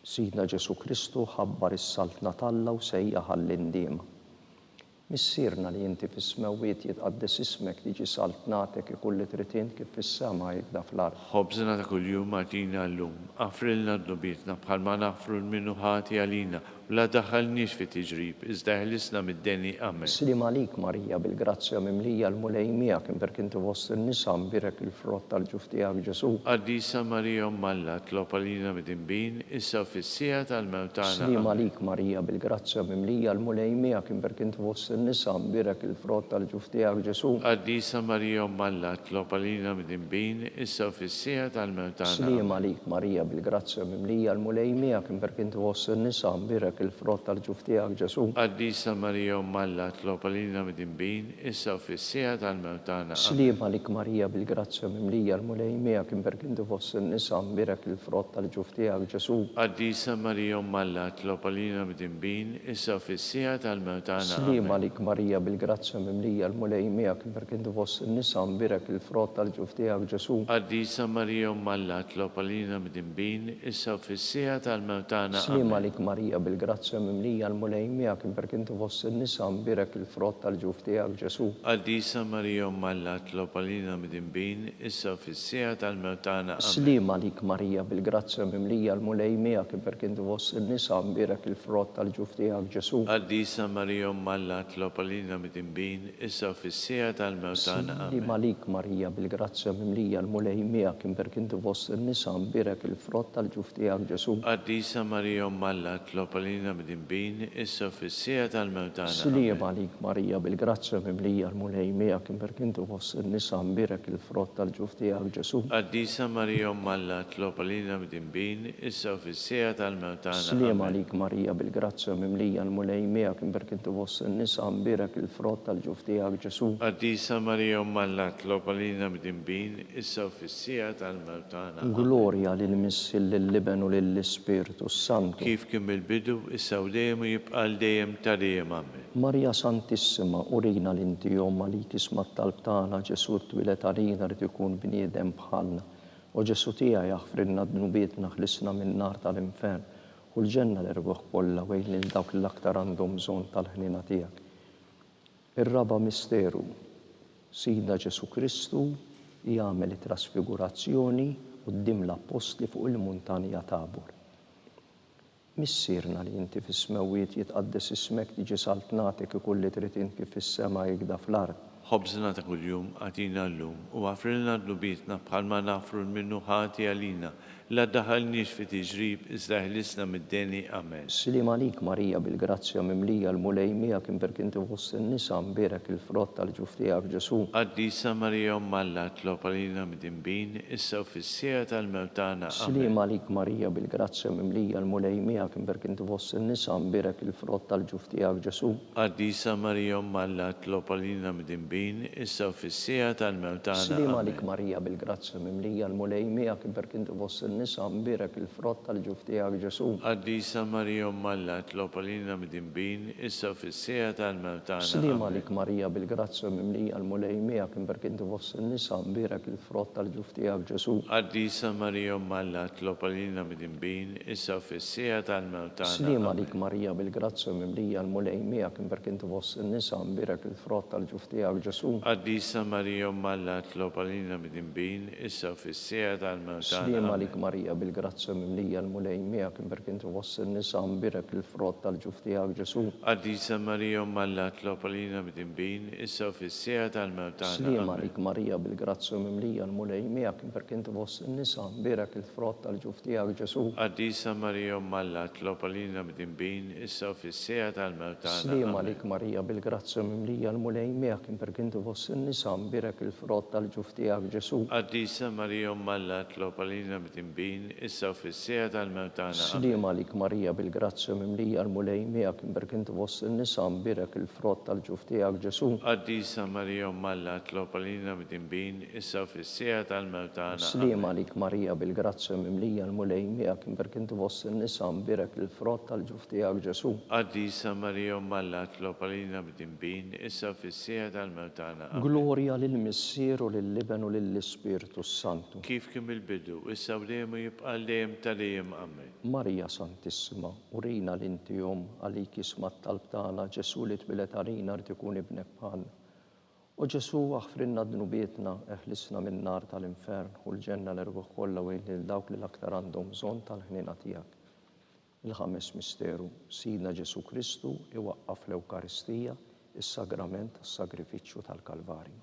Sidna Ġesu Kristu ħabbar is-saltna talla u sejjaħ għall-indiema. Missierna li inti fis-smawiet jitqaddes ismek tiġi saltnatek ikun li trid int kif fis-sema hekk ta' fl-ard. Ħobżna ta' kuljum għatina llum, għafrilna d-nubietna bħalma nafru l-minnu ħati għalina u la daħalniex fi tiġrib, iżda ħlisna mid-deni. Amen. Slim għalik Marija bil-grazzja mimlija l-mulej miegħek imberk inti fost in-nisa mbirek il-frott tal-ġuf tiegħek Ġesu. Qaddisa Marija Alla, tlob għalina mid-imbin, issa u fis-sija tal-mewt tagħna. Slim għalik Marija bil-grazzja mimlija l-mulej miegħek imberk inti fost in-nisa mbirek il-frott tal-ġuf tiegħek Ġesu. Qaddisa Marija Alla, tlob għalina mid-imbin, issa u fis-sija tal-mewt tagħna. Slim għalik Marija bil-grazzja mimlija l-mulej miegħek imberk inti fost in-nisa mbirek il-frott tal-ġuf tiegħek Ġesu. Qaddisa Marija Alla, tlob għalina mid-imbin, issa u fis-sija tal-mewt tagħna. Slim għalik Marija bil-grazzja mimlija l-mulej miegħek imberk inti fost in-nisa mbirek il-frott tal-ġuf tiegħek Ġesu. Qaddisa Marija Alla, tlob għalina mid-imbin, issa u fis-sija tal-mewt tagħna. Slim għalik Marija bil-grazzja mimlija l-mulej miegħek imberk inti fost in-nisa mbirek il-frott tal-ġuf tiegħek Ġesu. Qaddisa Marija Alla, tlob għalina mid-imbin, issa u fis-sija tal-mewt tagħna. Slim għalik Marija bil-grazzja mimlija l-mulej miegħek imberk inti fost in-nisa mbirek il-frott tal-ġuf tiegħek Ġesu. Qaddisa Marija Alla, tlob għalina mid-imbin, issa u fis-sija tal-mewt tagħna. Slim għalik Marija bil-grazzja mimlija l-mulej miegħek imberk inti fost in-nisa mbirek il-frott tal-ġuf tiegħek Ġesu. Qaddisa Marija Alla, tlob għalina mid-imbin, issa u fis-sija tal-mewt tagħna. Slim għalik Marija bil-grazzja mimlija l-mulej miegħek imberk inti fost in-nisa mbirek il-frott tal-ġuf tiegħek Ġesu. Qaddisa Marija Alla, tlob għalina mid-imbin, issa u fis-sija tal-mewt tagħna. Slim għalik Marija bil-grazzja mimlija l-mulej miegħek imberk inti fost in-nisa mbirek il-frott tal-ġuf tiegħek Ġesu. Qaddisa Marija Alla, tlob għalina mid-imbin, issa u fis-sija tal-mewt tagħna. Slim għalik Marija bil-grazzja mimlija l-mulej miegħek imberk inti fost in-nisa mbirek il-frott tal-ġuf tiegħek Ġesu. Qaddisa Marija Alla, tlob għalina mid-imbin, issa u fis-sija tal-mewt tagħna. Glorja lill-Missi lill-Liben u lill-Ispiritu Santu. Kif kien bil-bidu, issa u dejjem u jibqa' dejjem ta' dejjem. Amen. Marja Santissima, urina l-inti jom li tisma t-talb tagħna Ġesu twilet għalina rid ikun bniedem bħalna. U Ġesu tiegħi jaħfrilna dnubietna ħlisna min-nar tal-infern u l-ġenna l-erbuħ kollha wejn lil dawk l-aktar għandhom bżonn tal-ħnina tiegħek. Ir-raba misteru, Sida Ġesu Kristu jagħmel trasfigurazzjoni quddiem l-apostli fuq il-muntanja Tabor. Missierna li inti fis-smewiet jitqaddes ismek tiġi saltnatek ikulli li trid inti fis-sema jikda fl-ard. Ħobżna ta' kuljum għatina llum u għafrilna d-nubietna bħalma nafru l-minnu ħati għalina la daħalniex fi tiġrib iżda ħlisna mid-deni. Amen. Slim għalik Marija bil-grazzja mimlija l-mulej miegħek imberk inti fost in-nisa mbirek il-frott tal-ġuf tiegħek Ġesu. Qaddisa Marija Alla, tlob għalina mid-imbin, issa u fis-sija tal-mewt tagħna. Slim għalik Marija bil-grazzja mimlija l-mulej miegħek imberk inti fost in-nisa mbirek il-frott tal-ġuf tiegħek Ġesu. Qaddisa Marija Alla, tlob għalina mid-imbin, issa u fis-sija tal-mewt tagħna. Slim għalik Marija bil-grazzja mimlija l-mulej miegħek imberk inti fost in-nisa mbirek il-frott tal-ġuf tiegħek Ġesu. Qaddisa Marija Alla, tlob għalina mid-imbin, issa u fis-sija tal-mewt tagħna. Slim għalik Marija bil-grazzja mimlija l-mulej miegħek imberk inti fost in-nisa mbirek il-frott tal-ġuf tiegħek Ġesu. Qaddisa Marija Alla, tlob għalina mid-imbin, issa u fis-sija tal-mewt tagħna. Slim għalik Marija bil-grazzja mimlija l-mulej miegħek imberk inti fost in-nisa mbirek il-frott tal-ġuf tiegħek Ġesu. Qaddisa Marija Alla, tlob għalina mid-imbin, issa u fis-sija tal-mewt tagħna. Slim għalik Marija bil-grazzja mimlija l-mulej miegħek imberk inti fost in-nisa mbirek il-frott tal-ġuf tiegħek Ġesu. Qaddisa Marija Alla, tlob għalina mid-imbin, issa u fis-sija tal-mewt tagħna. Slim għalik Marija bil-grazzja mimlija l-mulej miegħek imberk inti fost in-nisa mbirek il-frott tal-ġuf tiegħek Ġesu. Qaddisa Marija Alla, tlob għalina mid-imbin, issa u fis-sija tal-mewt tagħna. Slim għalik Marija bil-grazzja mimlija l-mulej miegħek imberk inti fost in-nisa mbirek il-frott tal-ġuf tiegħek Ġesu. Qaddisa Marija Alla, tlob għalina mid-imbin, issa u fis-sija tal-mewt tagħna. Slim għalik Marija bil-grazzja mimlija l-mulej miegħek imberk inti fost in-nisa mbirek il-frott tal-ġuf tiegħek Ġesu. Qaddisa Marija Alla, tlob għalina mid-imbin, issa u fis-sija tal-mewt tagħna. Slim għalik Marija bil-grazzja mimlija l-mulej miegħek imberk inti fost in-nisa mbirek il-frott tal-ġuf tiegħek Ġesu. Qaddisa Marija Alla, tlob għalina mid-imbin, issa u fis-sija tal-mewt tagħna. Glorja lill-Missier u lill-Liben u lill-Ispiritu Santu. Kif kien bil-bidu, issa u dejjem u jibqa' dejjem ta' dejjem. Amen. Marija Santissima, urina l-inti jom għalik jisma t-talb tagħna Ġesu li twilet għalina rid ikun ibnek bħalna. U Ġesu aħfrinna dnubietna eħlisna min-nar tal-infern u l-ġenna l-erbuħ kollha wejn lil dawk li l-aktar għandhom bżonn tal-ħnina tiegħek. Il-ħames misteru, Sidna Ġesu Kristu iwaqqaf l-Ewkaristija, is-sagrament tas-sagrifiċċju tal-Kalvarju.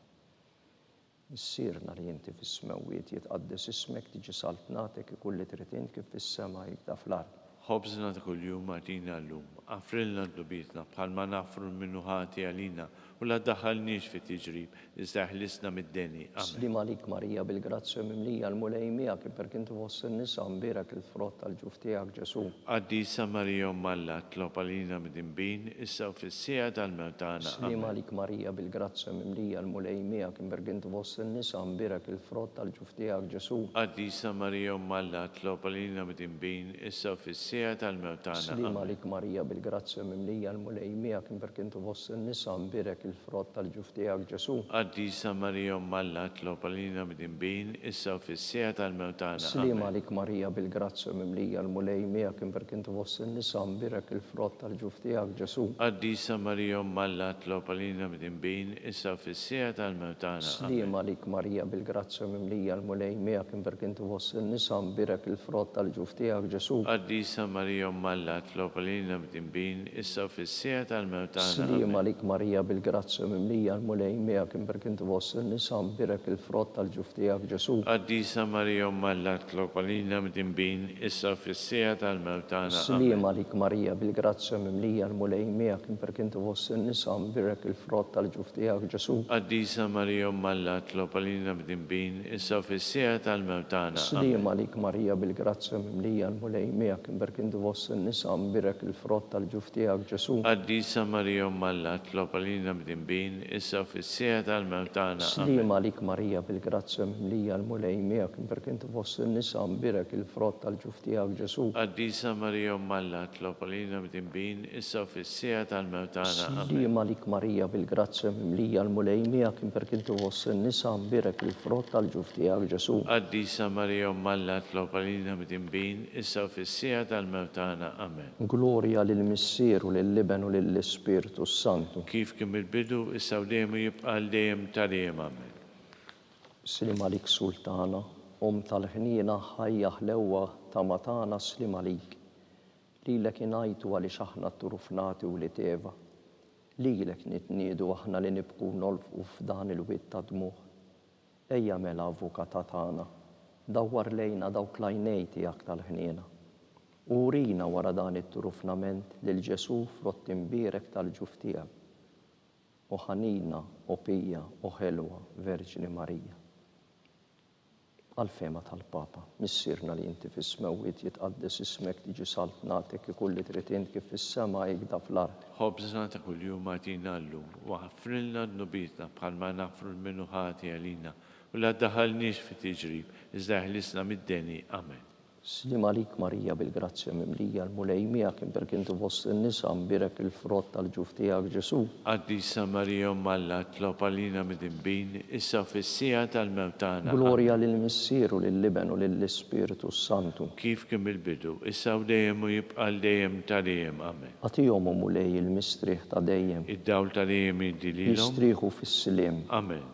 Issirna li inti fis-smewwiet jitqaddes ismek tiġi saltnatek ikulli trid int kif fis-sema jibda fl-ard. ħobżna ta' kuljum għatina l-lum, għafrilna d-dubitna bħalma nafru minnu ħati għalina u la daħalniex fi tiġrib, iżda ħlisna mid-deni. Slim għalik Marija bil-grazzja mimlija l-mulej miegħek per kien tfoss in-nisa mbierek il-frott tal-ġuf tiegħek Ġesu. Qaddisa Marija Malla tlob għalina mid-imbin, issa u fis-sija tal-mewtana. Slim għalik Marija bil-grazzja mimlija l-mulej miegħek per kien tfoss in-nisa mbierek il-frott tal-ġuf tiegħek Ġesu. Qaddisa Marija Malla tlob għalina mid-imbin, issa u fis-sija tal-mewtana. Slim għalik Marija bil-grazzja mimlija l-mulej miegħek per kien tfoss in-nisa mbierek il-frott tal-ġuf tiegħek Ġesu. Qaddisa Marija Malla tlob għalina mid-imbin, issa u fis-sija tal-mewtana. Slim għalik Marija bil-grazzja mimlija l-mulej miegħek per kien tfoss in-nisa mbierek il-frott tal-ġuf tiegħek Ġesu. Qaddisa Marija Malla tlob għalina mid-imbin, issa u fis-sija tal-mewtana. Slim għalik Marija bil-grazzja mimlija l-mulej miegħek per kien tfoss in-nisa mbierek il-frott tal-ġuf tiegħek Ġesu. Qaddisa Marija Malla tlob għalina mid-imbin, issa u fis-sija tal-mewtana. Slim għalik Marija bil-grazzja mimlija l-mulej miegħek per kien tfoss in-nisa mbierek il-frott tal-ġuf tiegħek Ġesu. Qaddisa Marija Malla tlob għalina mid-imbin, issa u fis-sija tal-mewtana. Slim għalik Marija bil-grazzja mimlija l-mulej miegħek per kien tfoss in-nisa mbierek il-frott tal-ġuf tiegħek Ġesu. Qaddisa Marija Malla tlob għalina mid-imbin, issa u fis-sija tal-mewtana. Slim għalik Marija bil-grazzja mimlija l-mulej miegħek per kien tfoss in-nisa mbierek il-frott tal-ġuf tiegħek Ġesu. Qaddisa Marija Malla tlob għalina mid-imbin, issa u fis-sija tal-mewtana. Slim għalik Marija bil-grazzja mimlija l-mulej miegħek per kien tfoss in-nisa mbierek il-frott tal-ġuf tiegħek Ġesu. Qaddisa Marija Malla tlob għalina mid-imbin, issa u fis-sija tal-mewtana. Slim għalik Marija bil-grazzja mimlija l-mulej miegħek per kien tfoss in-nisa mbierek il-frott tal-ġuf tiegħek Ġesu. Qaddisa Marija Malla tlob għalina mid-imbin, issa u fis-sija tal-mewtana. Amen. Glorja lill-Missieru lill-Liben u lill-Ispirtu Santu. Kif kien il-bidu, issa u dejjem jibqa' dejjem tal-dejjem. Amen. Slim għalik Sultana, tal-ħniena ħajja ħlewwa ta' matana slim għalik. Lilek ingħajtu għaliex aħna t-turufnati u li teva. Lilek nitniedu aħna li nibku nolfqu f'dan il-witt ta' dmuħ. Ejja mela avukata tagħna, dawwar lejna dawk l-għajnej tiegħek tal-ħniena. Urina wara dan it-turufnament lil Ġesu frott imbierek tal-ġuf tiegħek. U ħanina, u pija, u ħelwa, Verġini Marija. Għal-fema tal-Papa, missirna li inti fis-smewwiet jitqaddes ismek tiġi saltnatek ikulli trid int kif fis-sema jgħida fl-ard. Ħobżna ta' kuljum għatina l-lum, u ħaffrilna d-nubitna bħalma nafru l-minnu ħati għalina, u la daħalniex fi tiġrib, iżda ħlisna mid-deni. Amen. Slim għalik Marija bil-grazzja mimlija l-mulej miegħek per kien tfoss in-nisa mbierek il-frott tal-ġuf tiegħek Ġesu. Qaddisa Marija Malla tlob għalina mid-imbin, issa fis-sija tal-mewtana. Glorja lill-Missieru lill-Liben u lill-Ispirtu Santu. Kif kien il-bidu, issa u dejjem u jibqa' dejjem tal-dejjem. Amen. Għatihom mulej il-mistrieħ ta' dejjem. Id-dawl tal-dejjem jiddililhom. Jistrieħu fis-siliem. Amen.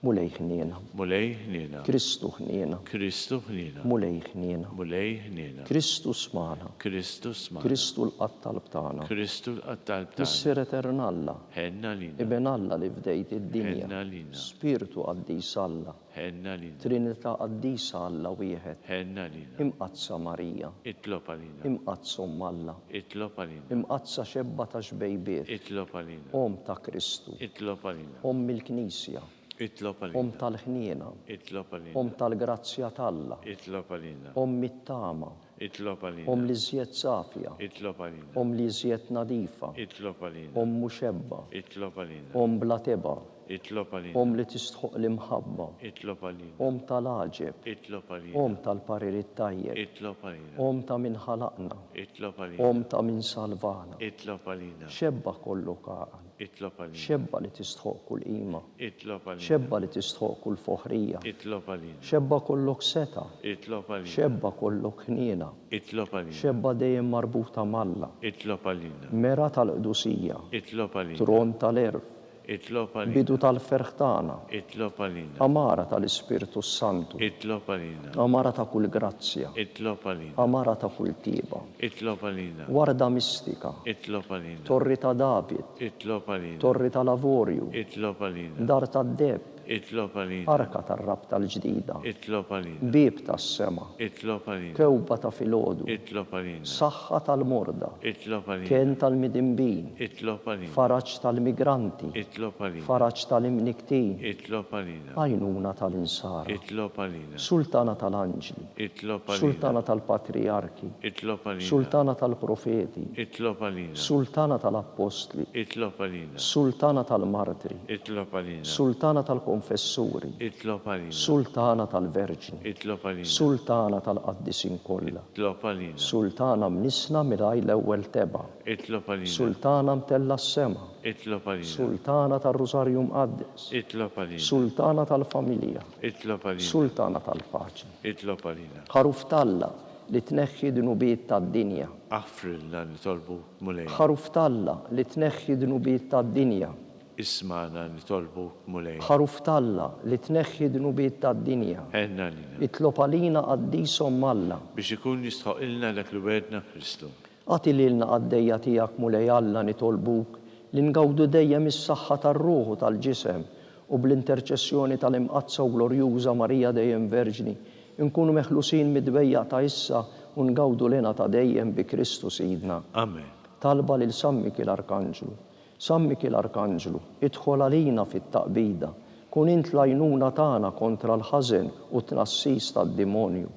Mulej ħniena. Mulej ħniena. Kristu ħniena. Kristu ħniena. Mulej ħniena. Mulej ħniena. Kristu smana. Kristu smana. Kristu l-qattal btana. Kristu l-qattal btana. Isser eternalla. Ħenna lina. Iben Alla li fdejt id-dinja. Ħenna lina. Spiritu qaddis Alla. Ħenna lina. Trinità qaddisa Alla wieħed. Ħenna lina. Imqazza Marija. Itlob għalina. Imqazza Alla. Itlob għalina. Imqazza xebba ta' xbejbiet. Itlob għalina. Ta' Kristu. Itlob għalina. Il-Knisja. Itlob għalina. Tal-ħniena. Itlob għalina. Tal-grazzja t'Alla. Itlob għalina. Mit-tama. Itlob għalina. Li żjed safja. Itlob għalina. Li żjed nadifa. Itlob għalina. Muxebba. Itlob għalina. Bla teba. Itlob għalina. Li tistħuq l-imħabba. Itlob għalina. Tal-aġeb. Itlob għalina. Tal-parir it-tajjeb. Itlob għalina. Ta' min ħalaqna. Itlob għalina. Ta' min salvana. Itlob għalina. Xebba kollu kaqan. Itlob għalina. Xebba li tistħuq kull qima. Itlob għalina. Xebba li tistħuq kull foħrija. Itlob għalina. Xebba kollok seta. Itlob għalina. Xebba kollok ħniena. Itlob għalina. Xebba dejjem marbuta malla. Itlob għalina. Mera tal-qdusija. Itlob għalina. Tron tal-erf. Itlob għalina. bidu tal-ferħ tagħna, Itlob għalina. amara tal-Ispiritu Santu, Itlob għalina. amara ta' kull grazzja, Itlob għalina. amara ta' kull tieba, Itlob għalina. warda mistika, Itlob għalina. torri ta' David, Itlob għalina. torri ta' Lavorju, Itlob għalina. dar ta' Deb, Itlob għalina. arka tar-rab tal-ġdida, Itlob għalina. bib tas-sema, Itlob għalina. kewba ta' filgħodu, Itlob għalina. saħħa tal-morda, Itlob għalina. kien tal-midimbin, Itlob għalina. faraġġ tal-migranti, Itlob għalina. faraġġ tal-imniktin, Itlob għalina. għajnuna tal-insara, Itlob għalina. sultana tal-anġli, Itlob għalina. sultana tal-patriarki, Itlob għalina. sultana tal-profeti, Itlob għalina. sultana tal-apostli, Itlob għalina. sultana tal-martri, Itlob għalina. sultana tal-konfessuri, Itlob għalina. sultana tal-verġni, Itlob għalina. sultana tal-qaddisin kollha, Itlob għalina. sultana mnisna miraj l-ewwel teba, Itlob għalina. sultana mtella s-sema, Itlob għalina. sultana tal-Rosarju Mqaddes, Itlob għalina. sultana tal-familja, Itlob għalina. sultana tal-paċi. Itlob għalina. ħaruf talla li tneħħi dnubiet tad-dinja, Aħfrilna nitolbu mulej. ħaruf talla li tneħħi dnubiet tad-dinja, Ismana nitolbu mulej. ħaruf talla li tneħħi dnubiet tad-dinja, Ħenna lina. itlob għalina qaddisom Alla, Biex ikun jistħoq ilna dak li wedna Kristu. għati lilna għaddejja tiegħek mulej Alla nitolbuk li ngawdu dejjem is-saħħa tar-ruħu tal-ġisem u bl-interċessjoni tal-imqazza u glorjuża Marija dejjem Verġni nkunu meħlusin mid-dwejja ta' issa u ngawdu lena ta' dejjem bi Kristu Sidna. Amen. Talba lil Sammiki l-Arkanġlu. Sammiki l-Arkanġlu, idħol għalina fit-taqbida, kun int lajnuna tagħna kontra l-ħażen u tnassis tad-dimonju.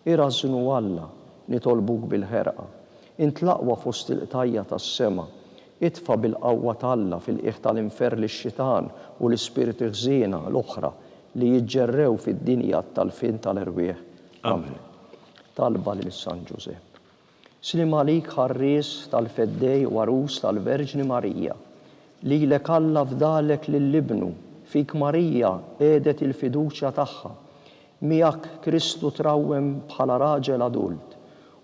Irażnu Alla nitolbuk bil-ħerqa. Int laqwa fost il-qtajja tas-sema. Itfa bil-qawwa talla fil-qiegħ tal-infer lix-xitan u l-ispiriti ħżiena l-oħra li jiġġerrew fid-dinja tal-fin tal-irwieħ. Amen. Talba lil San Ġusepp. Slim għalik ħarries tal-feddej warus tal-Verġni Marija, li Alla fdalek lill-libnu, fik Marija edet il-fiduċja tagħha, miegħek Kristu trawwem bħala raġel adult.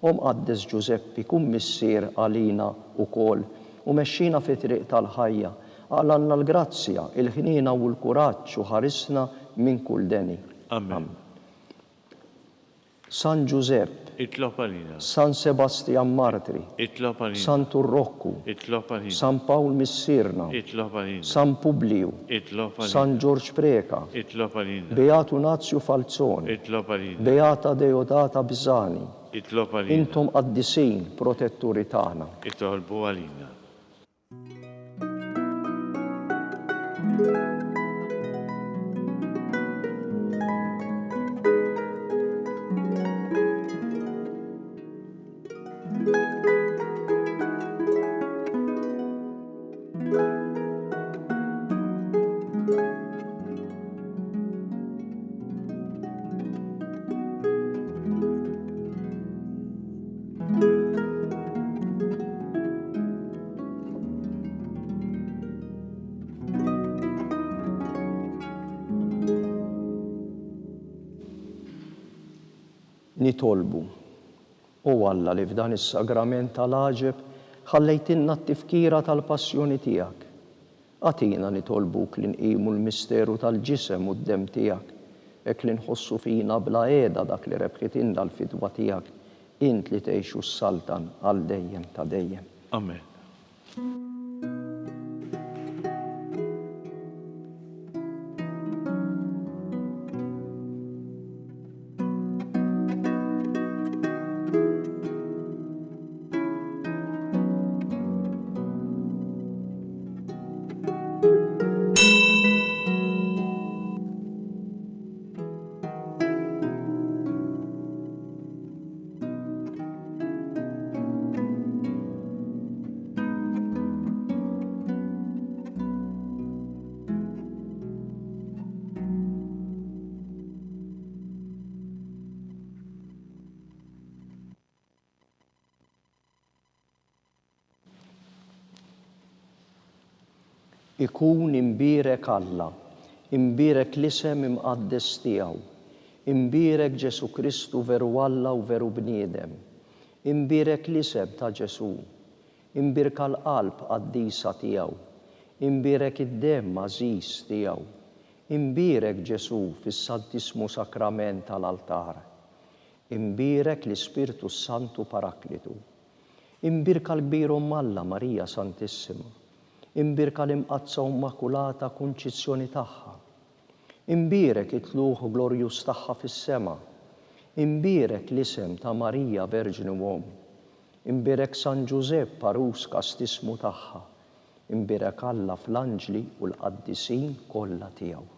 Qaddes Ġuseppi kun missier għalina wkoll u mexxina fi triq tal-ħajja, għalanna l-grazzja, il-ħnina u l-kuraġġ u ħarisna minn kull deni. Amen. San Ġusepp, Itlob għalina. San Sebastian Martri, Itlob għalina. San Turrokku, Itlob għalina. San Pawl Missirna, Itlob għalina. San Publiu, Itlob għalina. San George Preka, Itlob għalina. Beatu Nazju Falzoni, Itlob għalina. Beata Deodata Bizzani, Itlob għalina. intom qaddisin protetturi tagħna. Itolbu għalina. Nitolbu. U Alla li f'dan is-sagrament tal-aġeb ħallejtinna t-tifkira tal-passjoni tiegħek. Għatina nitolbuk li nqimu l-misteru tal-ġisem u d-dem tiegħek, hekk li nħossu fina bla qiegħda dak li rebħitinna l-fidwa tiegħek, int li tgħixu s-saltan għal dejjem ta' dejjem. Amen. Ikun imbirek Alla, imbirek l-isem imqaddes tiegħu, imbirek Ġesu Kristu veru Alla u veru bniedem, imbirek l-isem ta' Ġesu, imbirka l-qalb qaddisa tiegħu, imbirek id-dem mażis tiegħu, imbirek Ġesu fis-Santismu Sakrament tal-altar, imbirek l-Ispirtu Santu Paraklitu, imbirka l-Kbir Alla Marija Santissima, imbirka l-imqazza Immakulata Kunċizzjoni tagħha, imbirek it-tluħ glorjus tagħha fis-sema, imbirek l-isem ta' Marija Verġini Uom, imbirek San Ġusepp Parus kastismu tagħha, imbirek Alla fl-anġli u l-qaddisin kollha tiegħu.